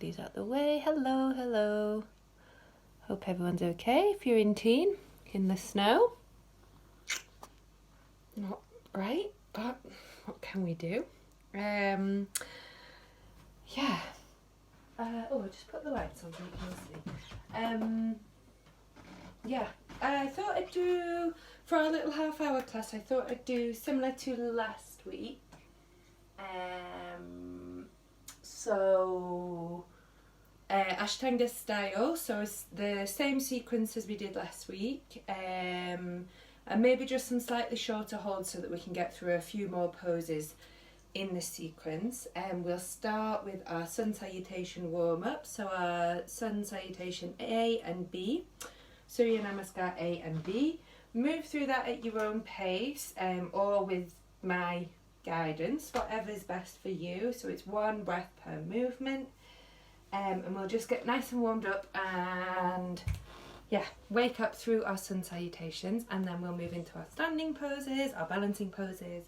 These out the way. Hello, hello. Hope everyone's okay. If you're in teen, in the snow. Not right, but what can we do? Yeah. Oh, I'll just put the lights on so you can see. Yeah, I thought I'd do, for our little half-hour class, I thought I'd do similar to last week. Ashtanga style, so it's the same sequence as we did last week, and maybe just some slightly shorter holds so that we can get through a few more poses in the sequence. We'll start with our Sun Salutation Warm Up, so our Sun Salutation A and B, Surya Namaskar A and B. Move through that at your own pace, or with my guidance, whatever is best for you. So it's one breath per movement, and we'll just get nice and warmed up and wake up through our sun salutations, and then we'll move into our standing poses, our balancing poses,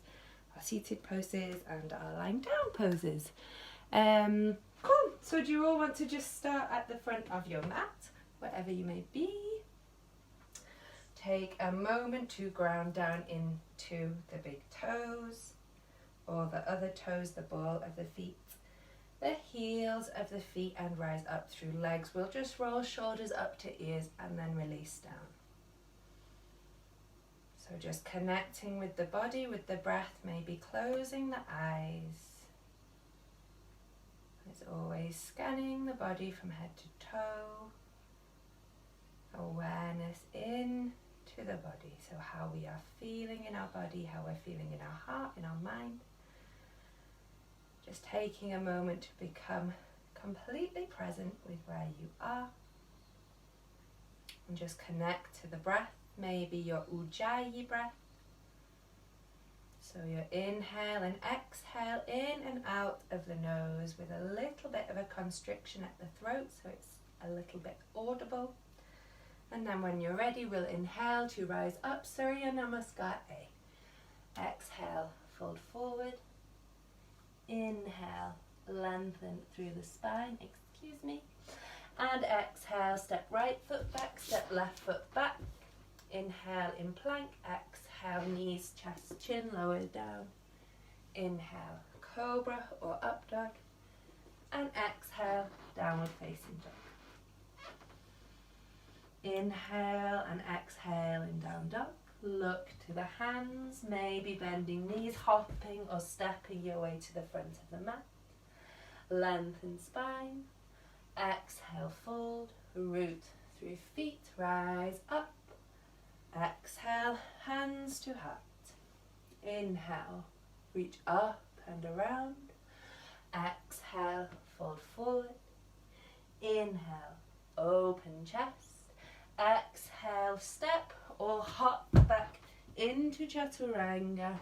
our seated poses, and our lying down poses. Cool. So do you all want to just start at the front of your mat, wherever you may be? Take a moment to ground down into the big toes, or the other toes, the ball of the feet, the heels of the feet, and rise up through legs. We'll just roll shoulders up to ears and then release down. So just connecting with the body, with the breath, maybe closing the eyes. As always, scanning the body from head to toe. Awareness in to the body, so how we are feeling in our body, how we're feeling in our heart, in our mind. Just taking a moment to become completely present with where you are, and just connect to the breath, maybe your Ujjayi breath. So your inhale and exhale in and out of the nose with a little bit of a constriction at the throat, so it's a little bit audible. And then when you're ready, we'll inhale to rise up, Surya Namaskar A. Exhale, fold forward. Inhale, lengthen through the spine, and exhale, step right foot back, step left foot back. Inhale in plank, exhale, knees, chest, chin, lower down. Inhale, cobra or up dog, and exhale, downward facing dog. Inhale and exhale in down dog. Look to the hands, maybe bending knees, hopping or stepping your way to the front of the mat. Lengthen spine. Exhale, fold, root through feet, rise up. Exhale, hands to heart. Inhale, reach up and around. Exhale, fold forward. Inhale, open chest. Exhale, step or hop back into Chaturanga.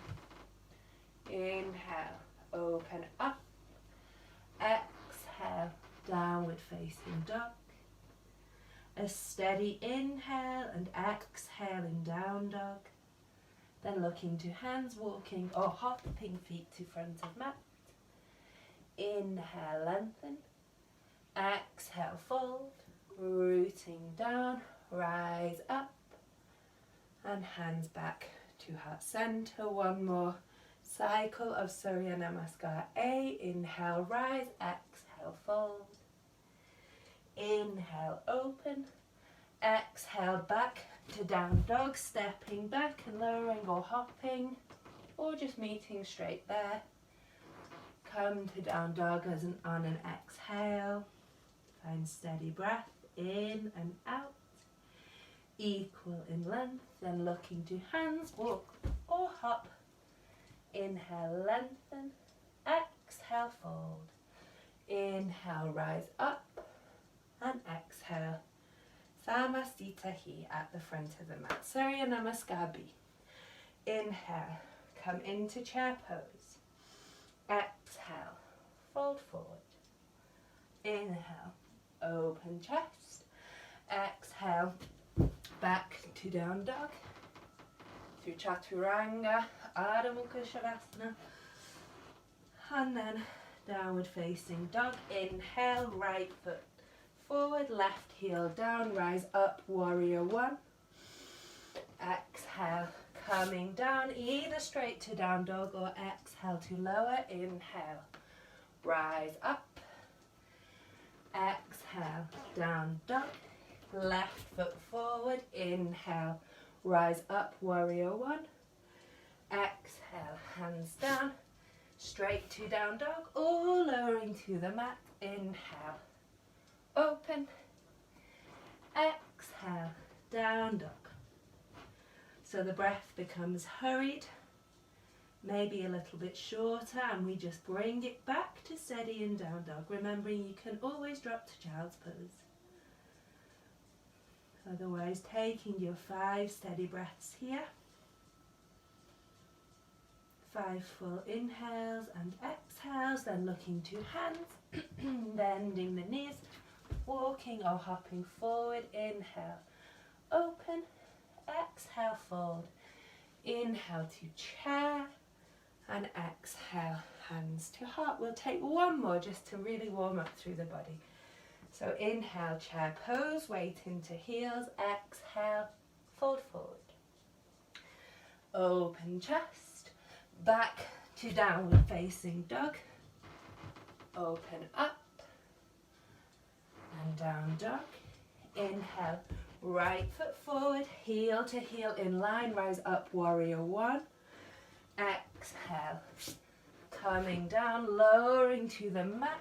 Inhale, open up. Exhale, downward facing dog. A steady inhale and exhale in down dog. Then looking to hands, walking or hopping feet to front of mat. Inhale, lengthen. Exhale, fold. Rooting down, rise up. And hands back to heart center. One more cycle of Surya Namaskar A. Inhale, rise. Exhale, fold. Inhale, open. Exhale, back to down dog, stepping back and lowering or hopping, or just meeting straight there. Come to down dog as on an exhale. Find steady breath in and out. Equal in length, then looking to hands, walk or hop. Inhale, lengthen. Exhale, fold. Inhale, rise up. And exhale, Samastita Hi at the front of the mat. Surya Namaskar B. Inhale, come into chair pose. Exhale, fold forward. Inhale, open chest. Exhale, back to down dog. Through Chaturanga, Ardha Mukha Shavasana. And then Downward facing dog. Inhale, right foot forward, left heel down, rise up, warrior one. Exhale, coming down, either straight to down dog or exhale to lower. Inhale, rise up. Exhale, down dog. Left foot forward, inhale, rise up, warrior one. Exhale, hands down, straight to down dog or lowering to the mat. Inhale, open. Exhale, down dog. So the breath becomes hurried, maybe a little bit shorter, and we just bring it back to steady in down dog, remembering you can always drop to child's pose. Otherwise, taking your 5 steady breaths here. 5 full inhales and exhales, then looking to hands, bending the knees, walking or hopping forward. Inhale, open. Exhale, fold. Inhale to chair, and exhale, hands to heart. We'll take one more just to really warm up through the body. So inhale, chair pose, weight into heels. Exhale, fold forward. Open chest, back to downward facing dog. Open up and down dog. Inhale, right foot forward, heel to heel in line, rise up, warrior one. Exhale, coming down, lowering to the mat.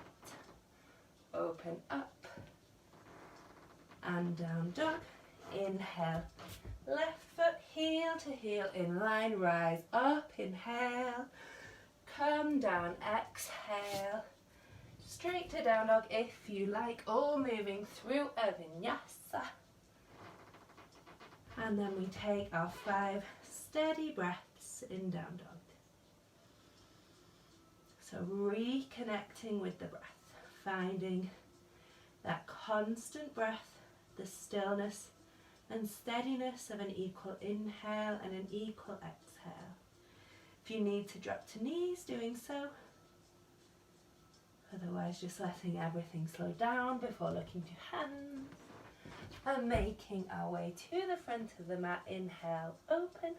Open up and down dog. Inhale, left foot heel to heel in line, rise up. Inhale, come down. Exhale, straight to down dog if you like, or moving through a vinyasa. And then we take our 5 steady breaths in down dog. So reconnecting with the breath, finding that constant breath, the stillness and steadiness of an equal inhale and an equal exhale. If you need to drop to knees, doing so. Otherwise, just letting everything slow down before looking to hands. And making our way to the front of the mat. Inhale, open.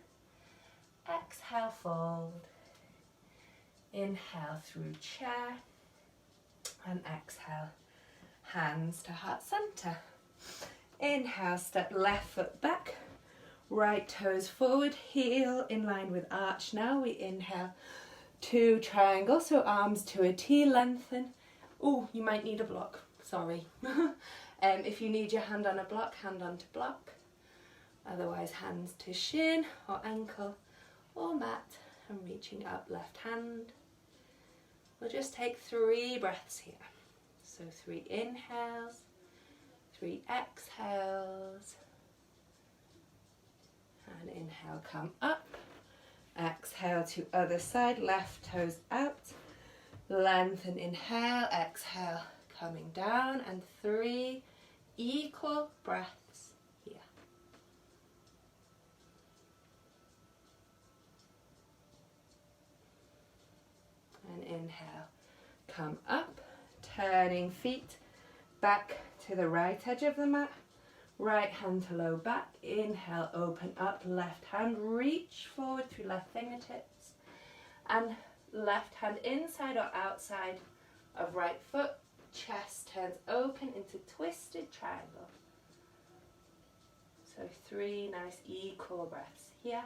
Exhale, fold. Inhale through chair. And exhale, hands to heart center. Inhale, step left foot back. Right toes forward, heel in line with arch. Now we inhale to triangle, so arms to a T, lengthen. Oh, you might need a block, sorry. If you need your hand on a block, hand on to block. Otherwise, hands to shin or ankle or mat, and reaching up left hand. We'll just take 3 breaths here. So 3 inhales, 3 exhales. And inhale, come up. Exhale to other side, left toes out. Lengthen, inhale, exhale, coming down. And 3 equal breaths here. And inhale, come up, turning feet back to the right edge of the mat. Right hand to low back. Inhale, open up, left hand, reach forward through left fingertips. And left hand inside or outside of right foot. Chest turns open into twisted triangle. So 3 nice equal breaths here.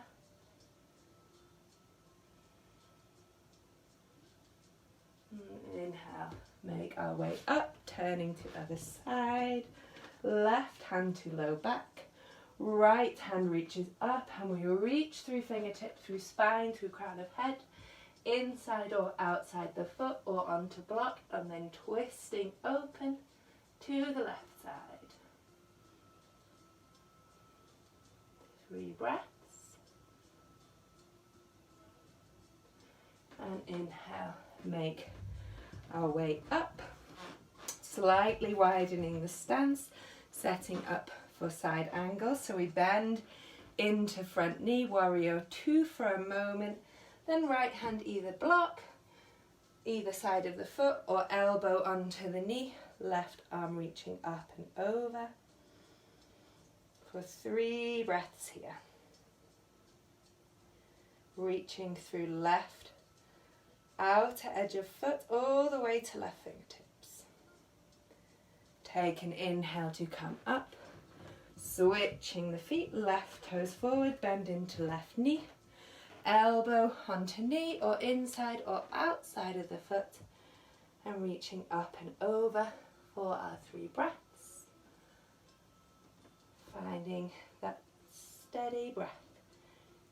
Inhale, make our way up, turning to other side. Left hand to low back. Right hand reaches up, and we reach through fingertips, through spine, through crown of head. Inside or outside the foot or onto block, and then twisting open to the left side. 3 breaths. And inhale, make our way up, slightly widening the stance, setting up for side angle. So we bend into front knee, warrior 2 for a moment. Then right hand either block, either side of the foot or elbow onto the knee, left arm reaching up and over for 3 breaths here. Reaching through left outer edge of foot all the way to left fingertips. Take an inhale to come up, switching the feet, left toes forward, bend into left knee, elbow onto knee or inside or outside of the foot, and reaching up and over for our 3 breaths. Finding that steady breath.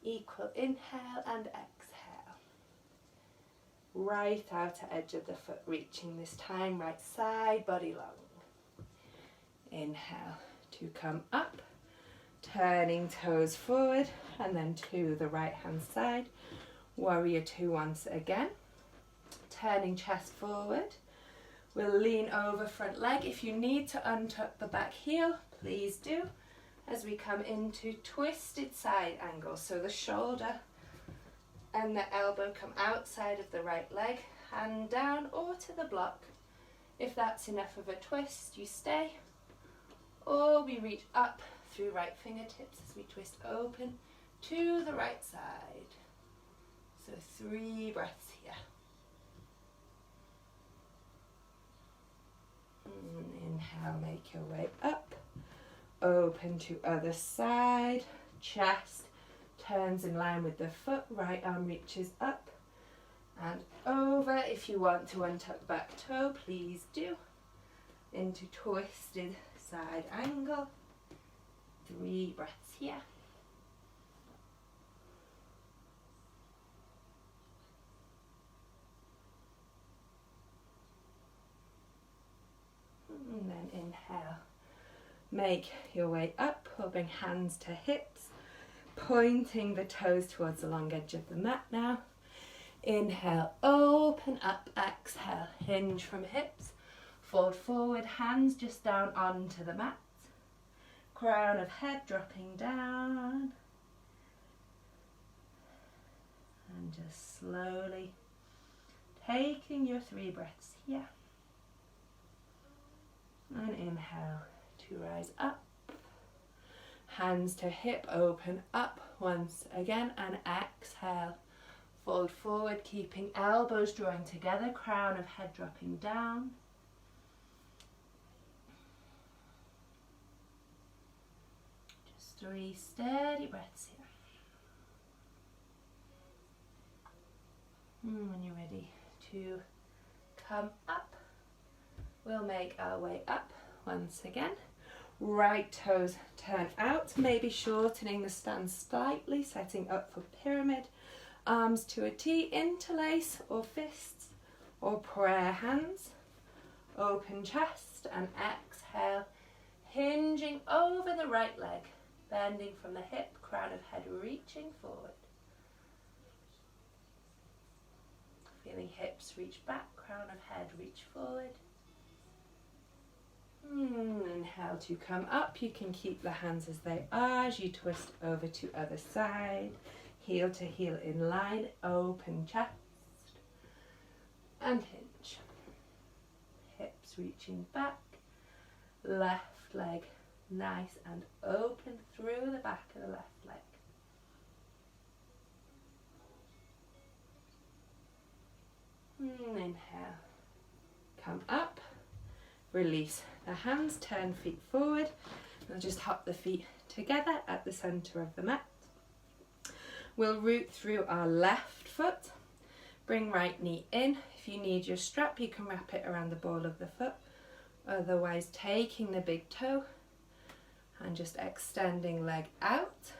Equal inhale and exhale. Right outer edge of the foot reaching this time, right side body long. Inhale to come up, turning toes forward and then to the right hand side. Warrior 2 once again. Turning chest forward. We'll lean over front leg. If you need to untuck the back heel, please do, as we come into twisted side angle. So the shoulder and the elbow come outside of the right leg, hand down or to the block. If that's enough of a twist, you stay, or we reach up through right fingertips as we twist open to the right side. So 3 breaths here. Inhale, make your way up. Open to other side. Chest turns in line with the foot. Right arm reaches up and over. If you want to untuck back toe, please do. Into twisted side angle. 3 breaths here. And then inhale. Make your way up, or bring hands to hips, pointing the toes towards the long edge of the mat now. Inhale, open up, exhale, hinge from hips, fold forward, hands just down onto the mat. Crown of head dropping down. And just slowly taking your 3 breaths here. And inhale to rise up. Hands to hip, open up once again, and exhale. Fold forward, keeping elbows drawing together, crown of head dropping down. Just 3 steady breaths here. When you're ready to come up, we'll make our way up once again. Right toes turn out, maybe shortening the stance slightly, setting up for pyramid. Arms to a T, interlace or fists or prayer hands. Open chest and exhale, hinging over the right leg, bending from the hip, crown of head reaching forward. Feeling hips reach back, crown of head reach forward. Inhale to come up. You can keep the hands as they are as you twist over to other side. Heel to heel in line, open chest and hinge. Hips reaching back, left leg nice and open through the back of the left leg. Inhale, come up, release the hands, turn feet forward, and just hop the feet together at the center of the mat. We'll root through our left foot, bring right knee in. If you need your strap, you can wrap it around the ball of the foot, otherwise taking the big toe and just extending leg out.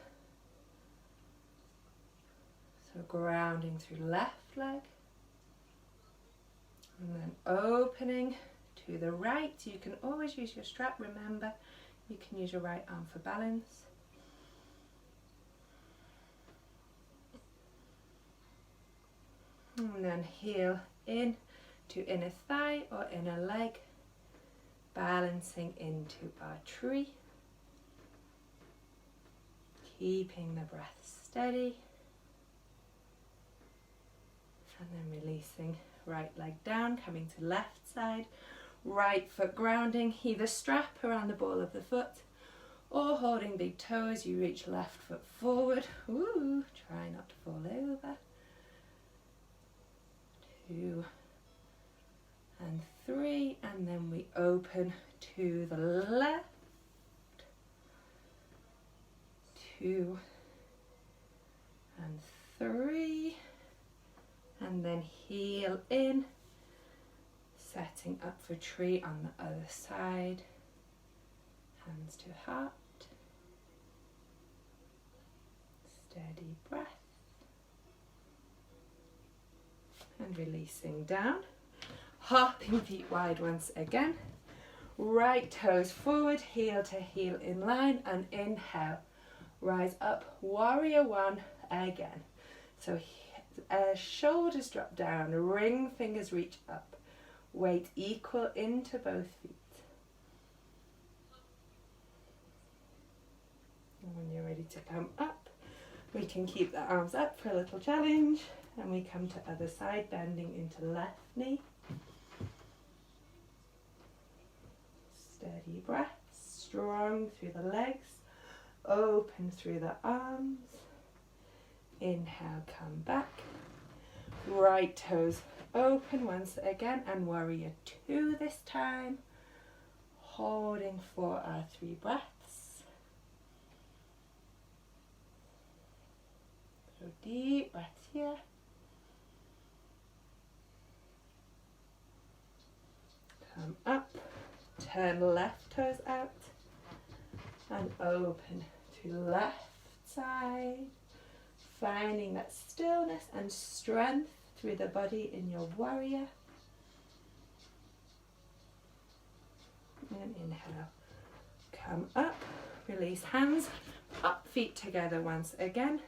So grounding through left leg. And then opening to the right. You can always use your strap. Remember, you can use your right arm for balance. And then heel in to inner thigh or inner leg. Balancing into our tree. Keeping the breath steady. And then releasing right leg down, coming to left side, right foot grounding, either strap around the ball of the foot or holding big toes, you reach left foot forward. Ooh, try not to fall over. 2 and 3, and then we open to the left. 2 and 3, and then heel in, setting up for tree on the other side. Hands to heart. Steady breath. And releasing down. Hopping feet wide once again. Right toes forward, heel to heel in line, and inhale. Rise up, warrior one again. So shoulders drop down, ring fingers reach up. Weight equal into both feet. And when you're ready to come up, we can keep the arms up for a little challenge, and we come to other side, bending into left knee. Steady breath, strong through the legs, open through the arms. Inhale, come back. Right toes open once again, and warrior two this time. Holding for our 3 breaths. So deep breaths here. Come up, turn left toes out, and open to left side. Finding that stillness and strength through the body in your warrior. And inhale. Come up, release hands, up feet together once again.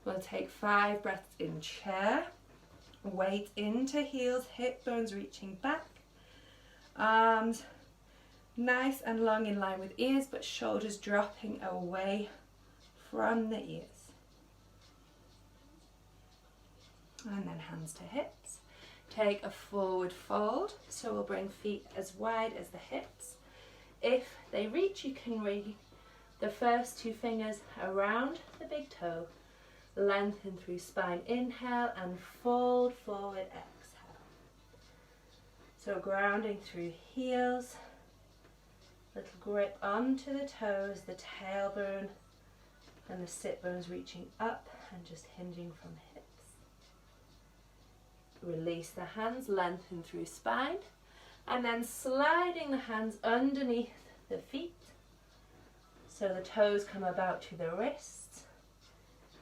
We'll take 5 breaths in chair. Weight into heels, hip bones reaching back. Arms nice and long in line with ears, but shoulders dropping away from the ears. And then hands to hips. Take a forward fold, so we'll bring feet as wide as the hips. If they reach, you can reach the first 2 fingers around the big toe. Lengthen through spine, inhale, and fold forward, exhale. So grounding through heels, little grip onto the toes, the tailbone and the sit bones reaching up and just hinging from hips. Release the hands, lengthen through spine, and then sliding the hands underneath the feet so the toes come about to the wrists,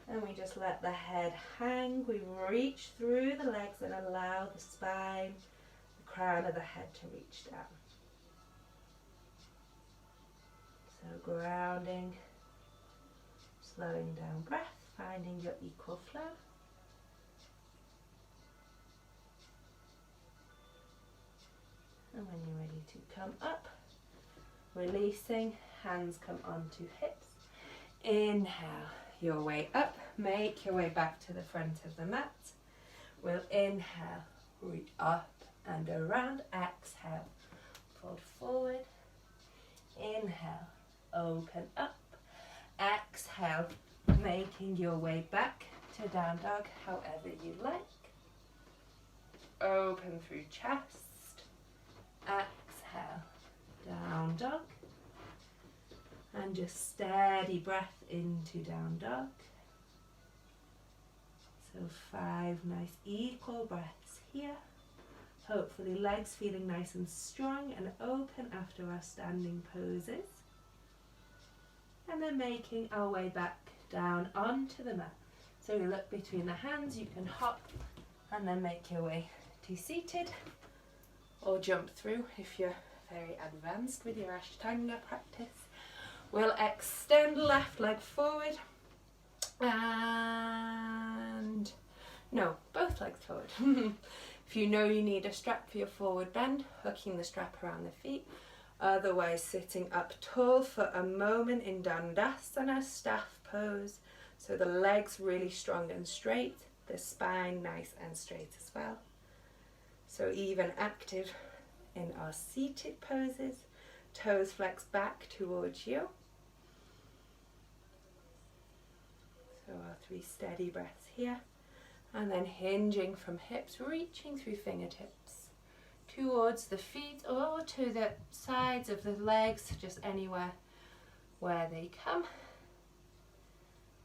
and we just let the head hang. We reach through the legs and allow the spine, the crown of the head to reach down. So grounding, slowing down breath, finding your equal flow. And when you're ready to come up, releasing, hands come onto hips. Inhale your way up, make your way back to the front of the mat. We'll inhale, reach up and around, exhale, fold forward. Inhale, open up, exhale, making your way back to down dog however you like. Open through chest. Exhale, down dog, and just steady breath into down dog. So 5 nice equal breaths here. Hopefully legs feeling nice and strong and open after our standing poses. And then making our way back down onto the mat. So you look between the hands, you can hop and then make your way to seated. Or jump through if you're very advanced with your Ashtanga practice. We'll extend left leg forward and no, both legs forward. If you know you need a strap for your forward bend, hooking the strap around the feet. Otherwise, sitting up tall for a moment in Dandasana, staff pose. So the legs really strong and straight, the spine nice and straight as well. So even active in our seated poses, toes flex back towards you. So our 3 steady breaths here, and then hinging from hips, reaching through fingertips towards the feet or to the sides of the legs, just anywhere where they come.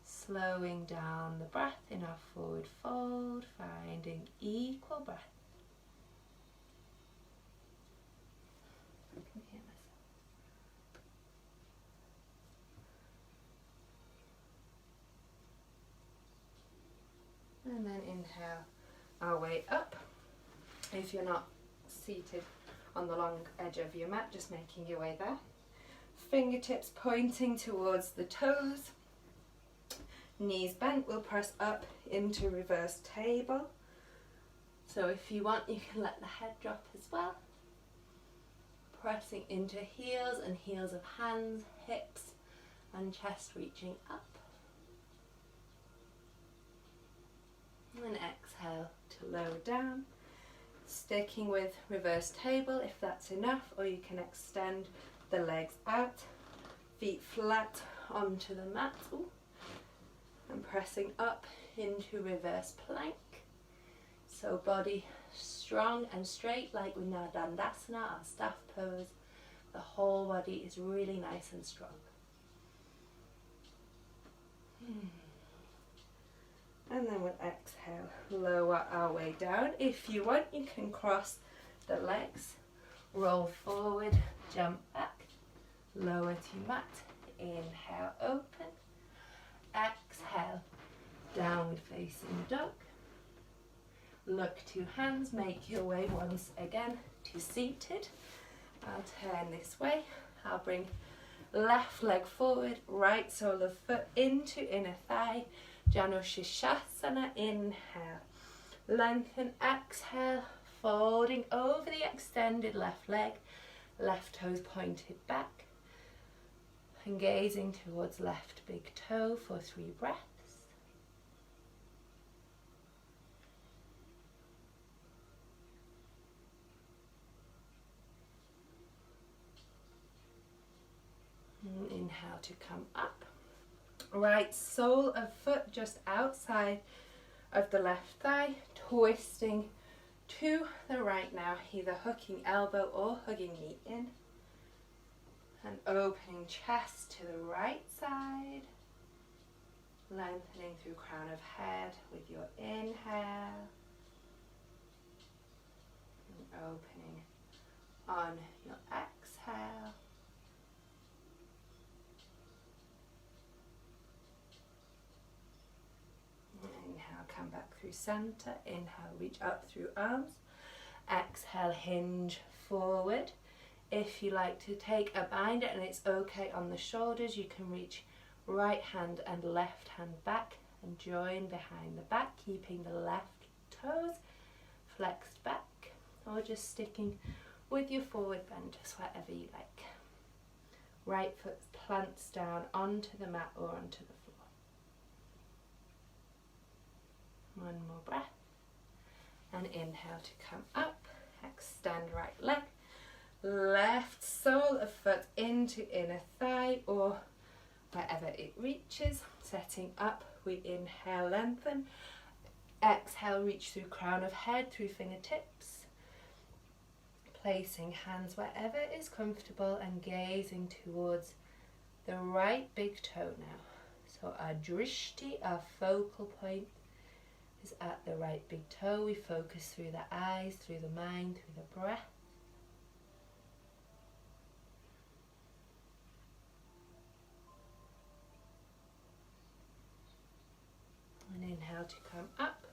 Slowing down the breath in our forward fold, finding equal breath. I can hear myself. And then inhale our way up. If you're not seated on the long edge of your mat, just making your way there. Fingertips pointing towards the toes. Knees bent, we'll press up into reverse table. So if you want, you can let the head drop as well. Pressing into heels and heels of hands, hips and chest reaching up. And exhale to lower down. Sticking with reverse table if that's enough, or you can extend the legs out, feet flat onto the mat. Ooh. And pressing up into reverse plank. So body strong and straight like with our Dandasana, our staff pose. The whole body is really nice and strong. And then we'll exhale, lower our way down. If you want, you can cross the legs, roll forward, jump back, lower to mat. Inhale, open. Exhale, downward facing dog. Look to hands, make your way once again to seated. I'll turn this way. I'll bring left leg forward, right sole of foot into inner thigh. Janushirshasana, inhale. Lengthen, exhale, folding over the extended left leg. Left toes pointed back. And gazing towards left big toe for 3 breaths. And inhale to come up. Right sole of foot just outside of the left thigh, twisting to the right now, either hooking elbow or hugging knee in. And opening chest to the right side, lengthening through crown of head with your inhale, and opening on your exhale. Inhale, come back through center. Inhale, reach up through arms. Exhale, hinge forward. If you like to take a binder and it's okay on the shoulders, you can reach right hand and left hand back and join behind the back, keeping the left toes flexed back, or just sticking with your forward bend, just whatever you like. Right foot plants down onto the mat or onto the floor. One more breath. And inhale to come up. Extend right leg. Left sole of foot into inner thigh or wherever it reaches. Setting up, we inhale, lengthen. Exhale, reach through crown of head, through fingertips. Placing hands wherever is comfortable and gazing towards the right big toe now. So our drishti, our focal point, is at the right big toe. We focus through the eyes, through the mind, through the breath. And inhale to come up,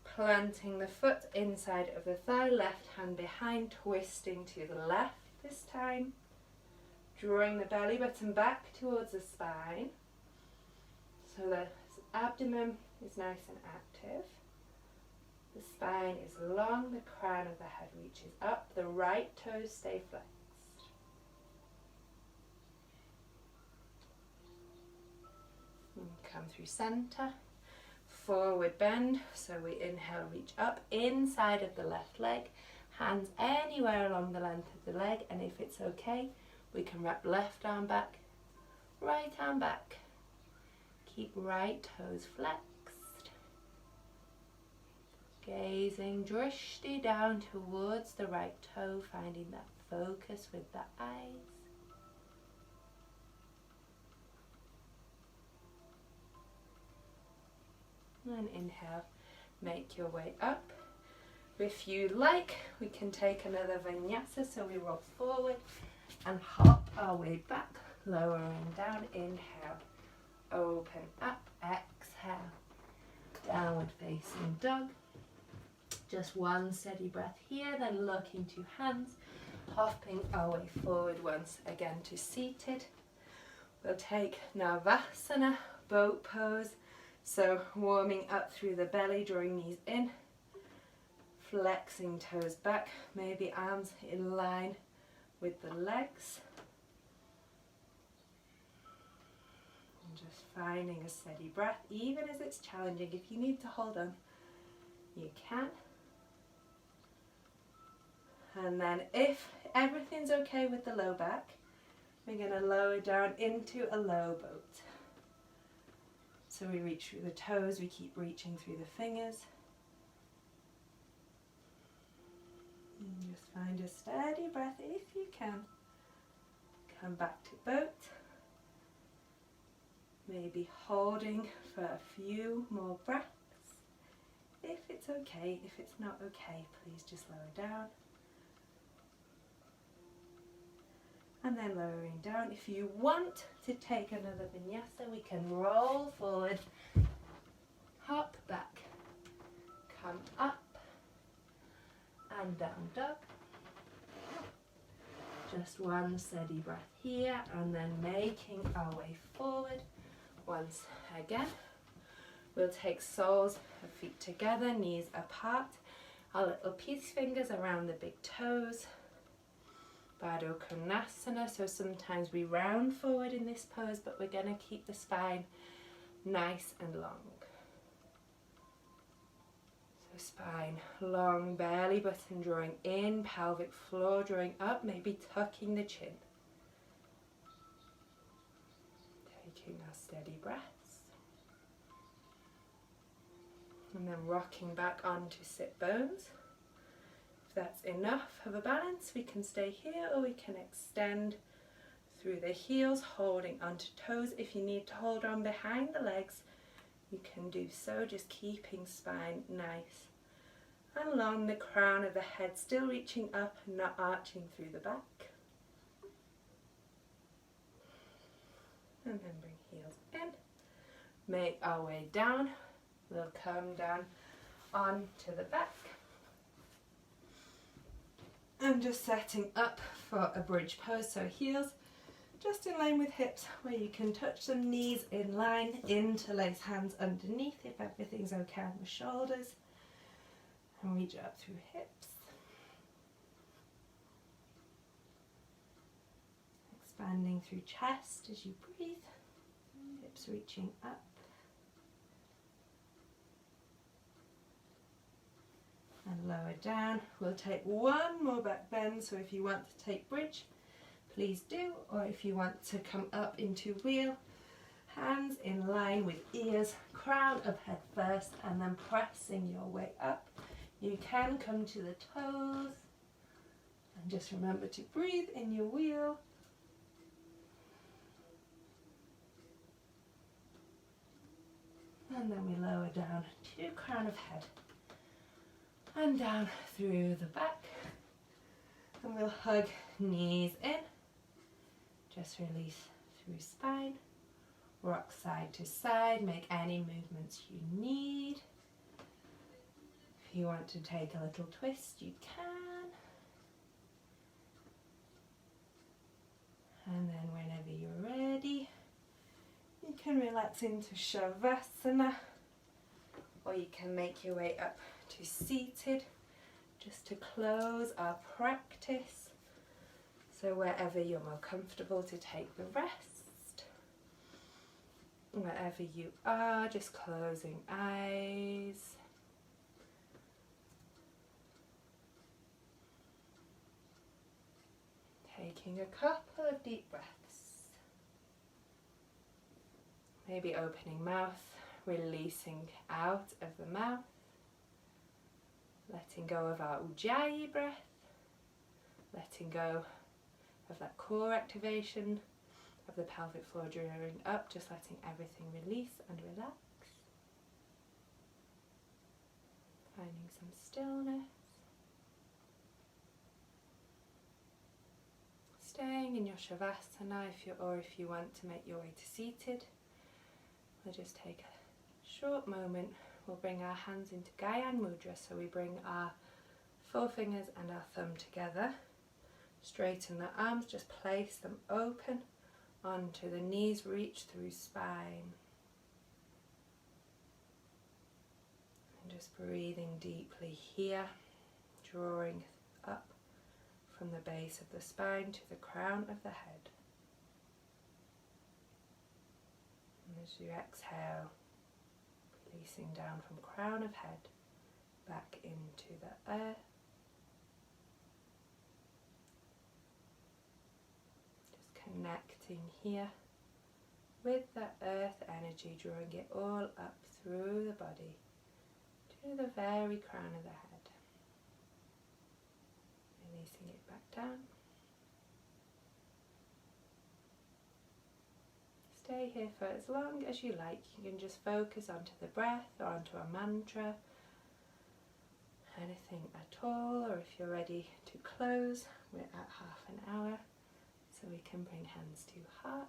planting the foot inside of the thigh, left hand behind, twisting to the left this time, drawing the belly button back towards the spine, so the abdomen is nice and active, the spine is long, the crown of the head reaches up, the right toes stay flexed. And come through center. forward bend. So we inhale, reach up inside of the left leg, hands anywhere along the length of the leg, and if it's okay, we can wrap left arm back, right arm back. Keep right toes flexed. Gazing drishti down towards the right toe, finding that focus with the eyes. And inhale, make your way up. If you like, we can take another vinyasa, so we roll forward and hop our way back, lowering down. Inhale, open up, exhale, downward facing dog. Just one steady breath here, then looking to hands, hopping our way forward once again to seated. We'll take Navasana, boat pose. So warming up through the belly, drawing knees in, flexing toes back, maybe arms in line with the legs. And just finding a steady breath, even as it's challenging. If you need to hold on, you can. And then if everything's okay with the low back, we're going to lower down into a low boat. So we reach through the toes, we keep reaching through the fingers. And just find a steady breath if you can. Come back to boat. Maybe holding for a few more breaths. If it's okay, if it's not okay, please just lower down. And then lowering down. If you want to take another vinyasa, we can roll forward, hop back, come up and down dog. Just one steady breath here, and then making our way forward once again. We'll take soles of feet together, knees apart, our little peace fingers around the big toes. Baddha Konasana, so sometimes we round forward in this pose, but we're going to keep the spine nice and long. So spine long, belly button drawing in, pelvic floor drawing up, maybe tucking the chin. Taking our steady breaths. And then rocking back onto sit bones. If that's enough of a balance, we can stay here or we can extend through the heels, holding onto toes. If you need to hold on behind the legs, you can do so, just keeping spine nice and long, the crown of the head still reaching up and not arching through the back. And then bring heels in, make our way down. We'll come down onto the back. And just setting up for a bridge pose, so heels just in line with hips, where you can touch some knees in line, interlace hands underneath if everything's okay on the shoulders, and reach up through hips. Expanding through chest as you breathe, hips reaching up. And lower down. We'll take one more back bend, so if you want to take bridge, please do, or if you want to come up into wheel, hands in line with ears, crown of head first, and then pressing your way up. You can come to the toes, and just remember to breathe in your wheel. And then we lower down to crown of head. And down through the back, and we'll hug knees in, just release through spine, rock side to side, make any movements you need. If you want to take a little twist, you can. And then whenever you're ready, you can relax into Shavasana, or you can make your way up to seated, just to close our practice. So wherever you're more comfortable to take the rest. Wherever you are, just closing eyes. Taking a couple of deep breaths. Maybe opening mouth, releasing out of the mouth. Letting go of our Ujjayi breath. Letting go of that core activation of the pelvic floor drawing up, just letting everything release and relax. Finding some stillness. Staying in your Shavasana if you want to make your way to seated. We'll just take a short moment. We'll bring our hands into Guyan Mudra, so we bring our forefingers and our thumb together. Straighten the arms, just place them open onto the knees, reach through spine. And just breathing deeply here, drawing up from the base of the spine to the crown of the head. And as you exhale, releasing down from crown of head back into the earth. Connecting here with that earth energy, drawing it all up through the body to the very crown of the head. Releasing it back down. Stay here for as long as you like. You can just focus onto the breath or onto a mantra, anything at all, or if you're ready to close, we're at half an hour. So we can bring hands to heart,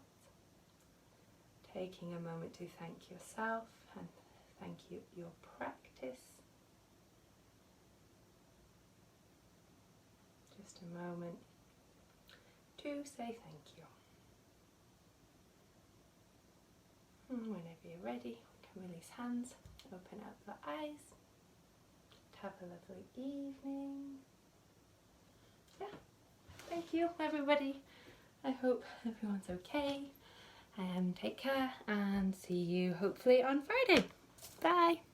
taking a moment to thank yourself and thank you your practice. Just a moment to say thank you. And whenever you're ready, we can release hands, open up the eyes, have a lovely evening. Yeah, thank you everybody. I hope everyone's okay. Take care and see you hopefully on Friday. Bye.